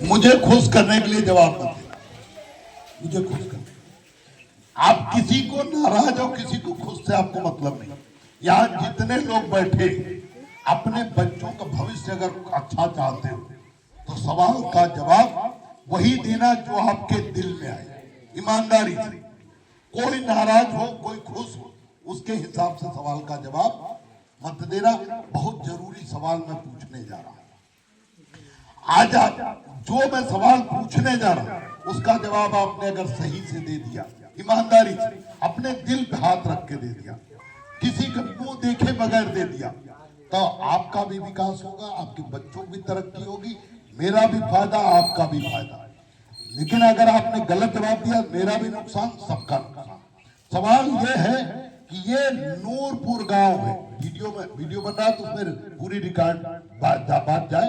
मुझे खुश करने के लिए जवाब मत देना, मुझे खुश करने। आप किसी को नाराज हो, किसी को खुश से आपको मतलब नहीं। यहाँ जितने लोग बैठे अपने बच्चों का भविष्य अगर अच्छा चाहते हो तो सवाल का जवाब वही देना जो आपके दिल में आए, ईमानदारी से। कोई नाराज हो, कोई खुश हो, उसके हिसाब से सवाल का जवाब मत देना। बहुत जरूरी सवाल मैं पूछने जा रहा हूं आज। आप जो मैं सवाल पूछने जा रहा हूं उसका जवाब आपने अगर सही से दे दिया, ईमानदारी से, अपने दिल पे हाथ रख के दे दिया, किसी का मुंह देखे बगैर दे दिया, तो आपका भी विकास होगा, आपके बच्चों की तरक्की होगी, मेरा भी फायदा, आपका भी फायदा। लेकिन अगर आपने गलत जवाब दिया, मेरा भी नुकसान, सबका नुकसान। सवाल ये है कि ये नूरपुर गांव है, वीडियो बन रहा है तो उसमें पूरी रिकॉर्ड बात जाए।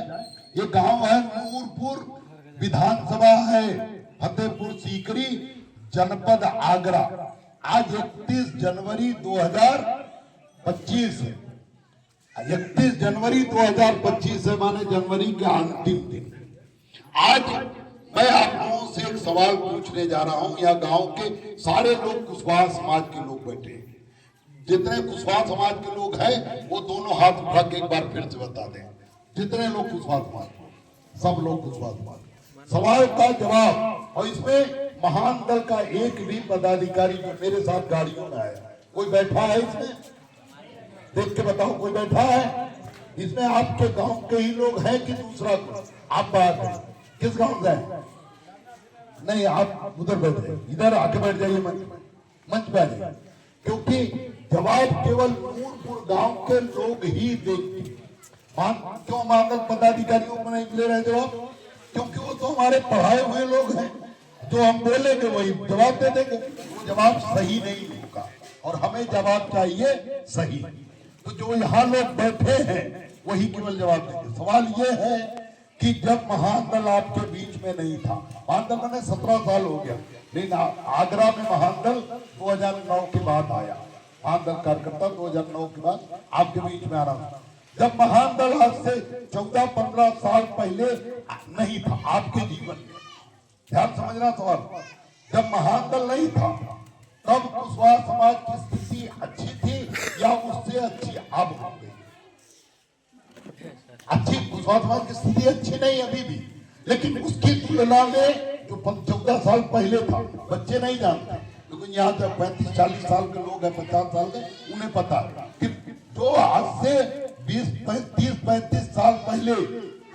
ये गांव है नूरपुर, विधानसभा है फतेहपुर सीकरी, जनपद आगरा। आज 31 जनवरी 2025 है। 31 जनवरी 2025 है, माने जनवरी के अंतिम दिन। आज मैं आप लोगों से एक सवाल पूछने जा रहा हूं। यहाँ गांव के सारे लोग कुशवाहा समाज के लोग बैठे हैं। जितने कुशवाहा समाज के लोग हैं वो दोनों हाथ उठा के एक बार फिर से बता दें। जितने लोग कुशवाहा समाज, सब लोग कुशवाहा समाज। सवाल का जवाब, और इसमें महान दल का एक भी पदाधिकारी जो मेरे साथ गाड़ियों में आया, कोई बैठा है इसमें? देख के बताओ, कोई बैठा है इसमें? आपके गांव के ही लोग हैं कि दूसरा? आप बात है किस गांव से है? नहीं, आप उधर बैठे, इधर आके बैठ जाइए, मंच पे आ जाइए, क्योंकि जवाब केवल नूरपुर गांव के लोग ही देंगे। क्यों मांगल पदाधिकारियों को नहीं ले रहे जवाब? क्योंकि वो तो हमारे पढ़ाए हुए लोग हैं, जो हम बोलेंगे वही जवाब दे देंगे। वो जवाब सही नहीं होगा और हमें जवाब चाहिए सही। तो जो यहाँ लोग बैठे हैं वही केवल जवाब देंगे। सवाल ये है कि जब महान दल आपके बीच में नहीं था, महान दल मैंने 17 साल हो गया, लेकिन आगरा में महान दल 2009 के बाद आया। महान दल कार्यकर्ता 2009 के बाद आपके बीच में आ रहा था। जब महान दल आज से 14-15 साल पहले नहीं था आपके जीवन में, ध्यान समझना सवाल। जब महान दल नहीं था तब कुशवाहा समाज की स्थिति अच्छी थी या उससे अच्छी अब हो गई? अच्छी, कुशवाहा समाज की स्थिति अच्छी नहीं अभी भी, लेकिन उसकी तुलना में जो 14 साल पहले था, बच्चे नहीं जानते, लेकिन यहाँ तक 35-40 साल के लोग हैं, 50 साल के, उन्हें पता है कि जो आज से 20-30-35 साल पहले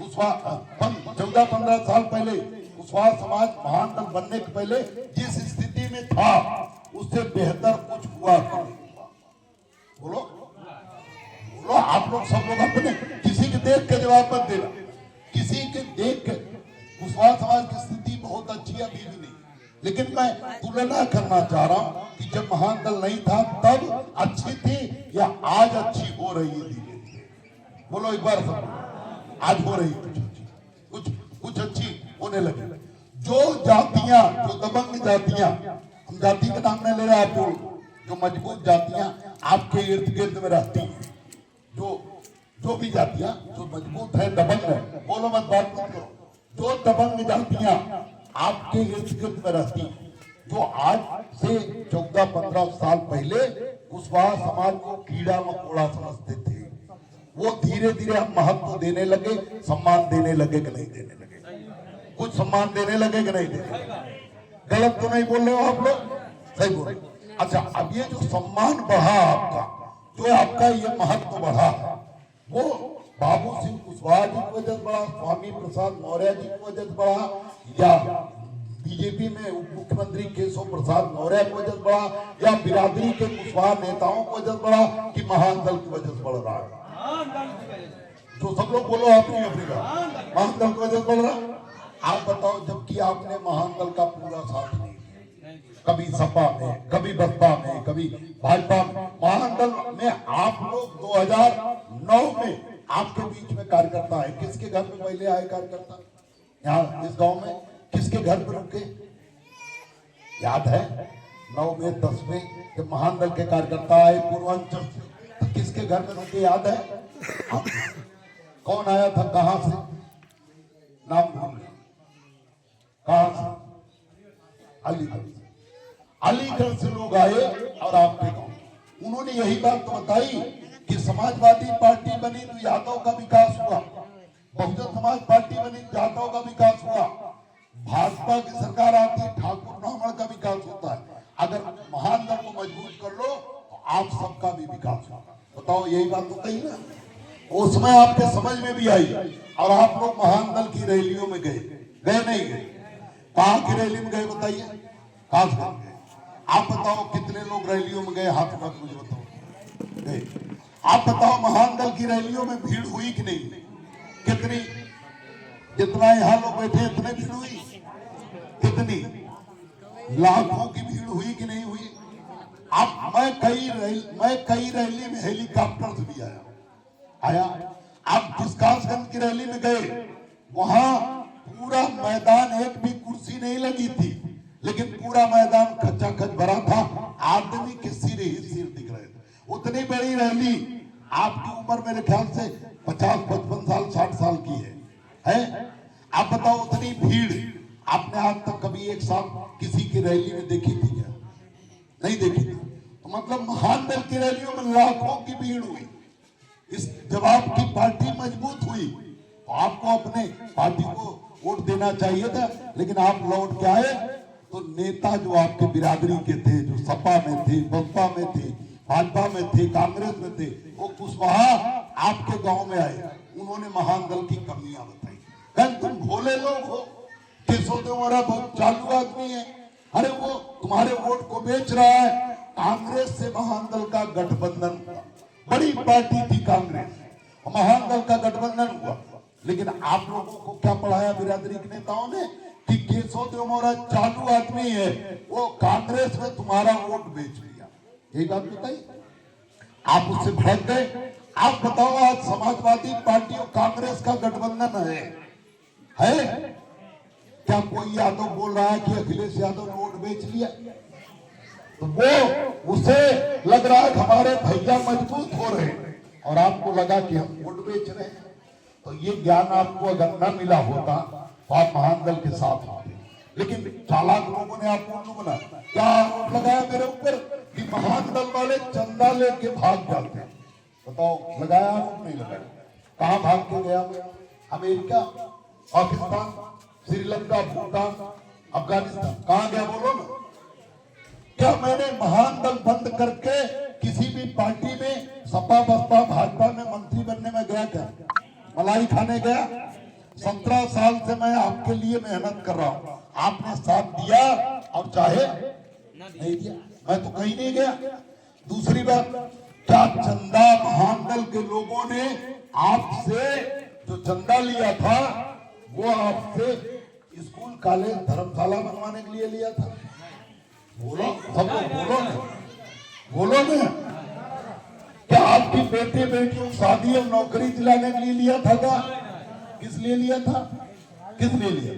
14-15 साल पहले कुशवाहा समाज महान दल बनने के पहले जिस स्थिति में था उससे बेहतर कुछ हुआ कि नहीं हुआ? बोलो बोलो, आप लोग सब लोग अपने, किसी के देख के जवाब मत देना, किसी के देख के। कुशवाहा समाज की स्थिति बहुत अच्छी अभी भी नहीं, लेकिन मैं तुलना करना चाह रहा हूं कि जब महान दल नहीं था तब अच्छी थी या आज अच्छी हो रही है धीरे धीरे? बोलो एक बार सब। आज हो रही है कुछ अच्छी होने लगी। जो जातियां, जो दबंग जातियां, हम जाति का नाम नहीं ले रहे, आप जो मजबूत जातियां आपके इर्द गिर्द में रहती हैं, जो भी जातियां जो मजबूत है, दबंग है, बोलो मत, बात मत करो, जो दबंग जातियां आपके इर्द गिर्द में रहती हैं, जो आज से 14-15 साल पहले कुशवाहा समाज को कीड़ा मकोड़ा समझते थे, वो धीरे धीरे हम महत्व देने लगे, सम्मान देने लगे कि नहीं देने लगे? कुछ सम्मान देने लगे कि नहीं देने लगे? गलत तो नहीं बोल रहे हो आप लोग? सही बोल रहे। अच्छा, अब ये जो सम्मान बढ़ा आपका, जो आपका ये महत्व बढ़ा, वो बाबू सिंह कुशवाहा जी की वजह से बढ़ा, स्वामी प्रसाद मौर्य जी की वजह से बढ़ा, या बीजेपी में उप मुख्यमंत्री केशव प्रसाद मौर्य की वजह से बढ़ा, या बिरादरी के कुशवाहा नेताओं की वजह से बढ़ा, कि महान दल की वजह से बढ़ रहा है? तो सब लोग बोलो अपनी अपनी बात। महान दल की वजह से बढ़ रहा, आप बताओ, जबकि आपने महान दल का पूरा साथ नहीं दिया, कभी सपा में, कभी बसपा में, कभी भाजपा में। महान दल में आप लोग 2009 में आपके बीच में कार्यकर्ता है। किसके घर में पहले आए कार्यकर्ता? यहाँ इस गांव में किसके घर पे रुके? याद है 9 में 10 में जब महान दल के कार्यकर्ता आए पूर्वांचल से, तो किसके घर में रुके? याद है? कौन आया था, कहां से? नाम भूल गए, अलीगढ़ से लोग आए और आपके गांव, उन्होंने यही बात तो बताई कि समाजवादी पार्टी बनी तो यादव का विकास हुआ, बहुजन समाज पार्टी बनी यादव का विकास हुआ, भाजपा की सरकार आती है ठाकुर ब्राह्मण का विकास होता है। अगर महान दल को मजबूत कर लो तो आप सबका भी विकास होगा। बताओ, यही बात तो कही ना, उसमें आपके समझ में भी आई। और आप लोग महान दल की रैलियों में गए नहीं गए? कहाँ की रैली में गए बताइए? खास करके आप बताओ कितने लोग रैलियों में गए? हाथ उठा मुझे बताओ गए। आप बताओ महान दल की रैलियों में भीड़ हुई कि नहीं? कितनी? जितना यहाँ लोग बैठे इतने भीड़ हुई? कितनी? लाखों की भीड़ हुई कि नहीं हुई? अब मैं कई रैली में हेलीकॉप्टर से भी आया। आप किशकासगंज की रैली में गए, वहां पूरा मैदान, एक भी कुर्सी नहीं लगी थी, लेकिन पूरा मैदान खचाखच भरा था, आदमी के सिर ही सिर दिख रहे थे। उतनी बड़ी रैली, आपकी उम्र मेरे ख्याल से 50-55 साल 60 साल की है? आप बताओ, उतनी भीड़ आपने आज तक कभी एक साथ किसी की रैली में देखी थी क्या? नहीं देखी थी। तो मतलब महान दल की रैलियों में लाखों की भीड़ हुई। इस जब आपकी पार्टी मजबूत हुई तो आपको अपने पार्टी को वोट देना चाहिए था, लेकिन आप लौट के आए तो नेता जो आपके बिरादरी के थे, जो सपा में थे, बसपा में थे, भाजपा में थे, कांग्रेस में थे, वो कुशवाहा आपके गांव में आए, उन्होंने महान दल की कमियां बताई। तुम भोले लोग हो, केशव हमारा बहुत चालू आदमी है, अरे वो तुम्हारे वोट को बेच रहा है। कांग्रेस से महान दल का गठबंधन हुआ, बड़ी पार्टी थी कांग्रेस, महान दल का गठबंधन हुआ, लेकिन आप लोगों को क्या पढ़ाया बिरादरी के नेताओं ने कि केशव देव मौर्य चालू आदमी है, वो कांग्रेस में तुम्हारा वोट बेच लिया। यही बात बताई, आप उससे भड़क गए। आप बताओ, आज समाजवादी पार्टी और कांग्रेस का गठबंधन है? क्या कोई यादव बोल रहा है कि अखिलेश यादव ने वोट बेच लिया? तो वो उसे लग रहा है हमारे भैया मजबूत हो रहे हैं और आपको लगा कि हम वोट बेच रहे हैं। तो ये ज्ञान आपको अगर न मिला होता तो आप महान दल के साथ होते, लेकिन चालाक लोगों ने आपको उल्लू बनाया। क्या आरोप लगाया मेरे ऊपर कि महान दल वाले चंदा लेके भाग जाते हैं? बताओ, लगाया आरोप नहीं लगाया? कहाँ भाग के गया? अमेरिका, पाकिस्तान, श्रीलंका, भूटान, अफगानिस्तान, कहाँ गया बोलो ना? क्या मैंने महान दल बंद करके किसी भी पार्टी में, सपा बसपा भाजपा में मंत्री बनने में गया क्या? मलाई खाने गया? 17 साल से मैं आपके लिए मेहनत कर रहा हूं, आपने साथ दिया और चाहे नहीं दिया, मैं तो कहीं नहीं गया। दूसरी बात, क्या चंदा महान दल के लोगों ने आपसे जो चंदा लिया था वो आपसे स्कूल, कॉलेज, धर्मशाला बनवाने के लिए लिया था? बोलो सब लोग, बोलो ना। क्या आपकी बेटे बेटियों की शादी और नौकरी दिलाने के लिए लिया था? क्या किस लिए लिया था? किस लिए लिया?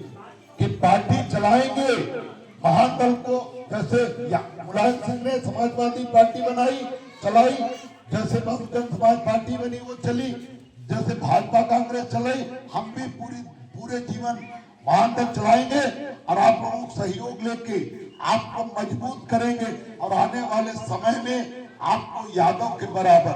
कि पार्टी चलाएंगे महान दल को, जैसे मुलायम सिंह ने समाजवादी पार्टी बनाई, चलाई, जैसे बहुजन समाज पार्टी बनी वो चली, जैसे भाजपा कांग्रेस चलाई, हम भी पूरे जीवन महान दल चलाएंगे और आप लोगों को सहयोग लेके आपको मजबूत करेंगे और आने वाले समय में आपको यादव के बराबर,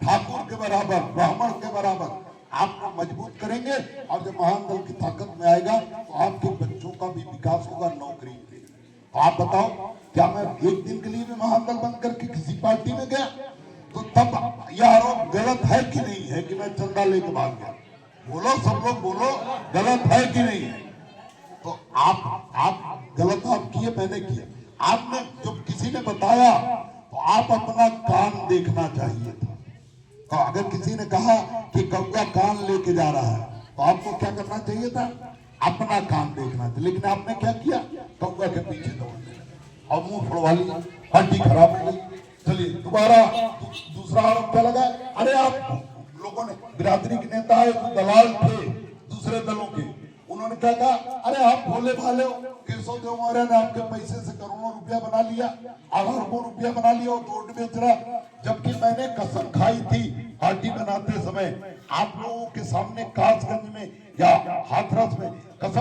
ठाकुर के बराबर, ब्राह्मण के बराबर आपको मजबूत करेंगे। और जब महान दल की ताकत में आएगा तो आपके बच्चों का भी विकास होगा, नौकरी मिलेगी। तो आप बताओ, क्या मैं एक दिन के लिए भी महान दल बंद करके किसी पार्टी में गया? तो तब यह आरोप गलत है कि नहीं है कि मैं चंदा लेके भाग गया? बोलो सब लोग, बोलो गलत है कि नहीं है? तो आप गलत आप किए, मैंने किया। आपने जब किसी ने बताया तो आप अपना कान देखना चाहिए था। तो अगर किसी ने कहा कि कौवा कान लेके जा रहा है तो आपको क्या करना चाहिए था? अपना कान देखना था। लेकिन आपने क्या किया? कौवा के पीछे दौड़ गए और मुंह फोड़वा लिया, हड्डी खराब हो गई। चलिए दोबारा दूसरा आरोप क्या लगा? अरे आप लोगों ने, बिरादरी के नेता है, दलाल थे दूसरे दलों के, उन्होंने क्या कहा? अरे आप भोले भाले हो, केशव देव मौर्य ने आपके पैसे से करोड़ों रुपया बना लिया, अरबों रुपया बना लिया और रोड बेच रहा। जबकि मैंने कसम खाई थी पार्टी बनाते समय आप लोगों के सामने कासगंज में या हाथरस में कसम